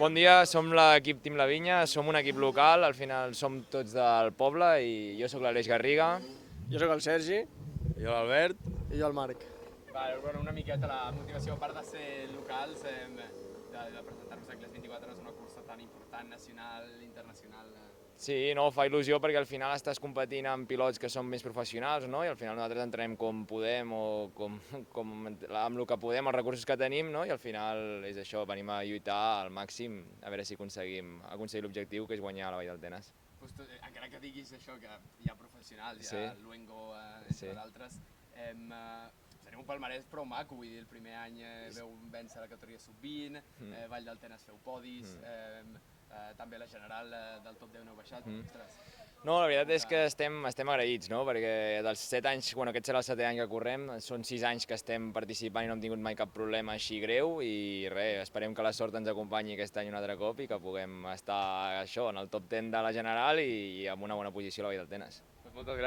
Bon dia, som l'equip Team La Vinya, som un equip local, al final som tots del poble i jo sóc l'Aleix Garriga. Jo sóc el Sergi. Jo l'Albert. I jo el Marc. Bueno, una miqueta la motivació, a part de ser locals, de presentar-nos a les 24 hores una cursa tan important, nacional, internacional. Sí, no, fa il·lusió perquè al final estàs competint amb pilots que són més professionals, no? I al final nosaltres entrenem com podem o amb el que podem, els recursos que tenim, no? I al final és això, venim a lluitar al màxim a veure si aconseguim l'objectiu, que és guanyar la Vall del Tenes. Encara que diguis això, que hi ha professionals, hi ha Luengo, entre d'altres, tenim un palmarès prou maco, vull dir, el primer any veu vèncer la categoria sub-20, Vall del Tenes feu podis, també la general del top 10 no heu baixat. No, la veritat és que estem agraïts, no? Perquè dels 7 anys, bueno, aquest serà el 7è any que correm, són 6 anys que estem participant i no hem tingut mai cap problema així greu i res, esperem que la sort ens acompanyi aquest any un altre cop i que puguem estar això en el top 10 de la general i amb una bona posició a la Vall del Tenes. Moltes gràcies.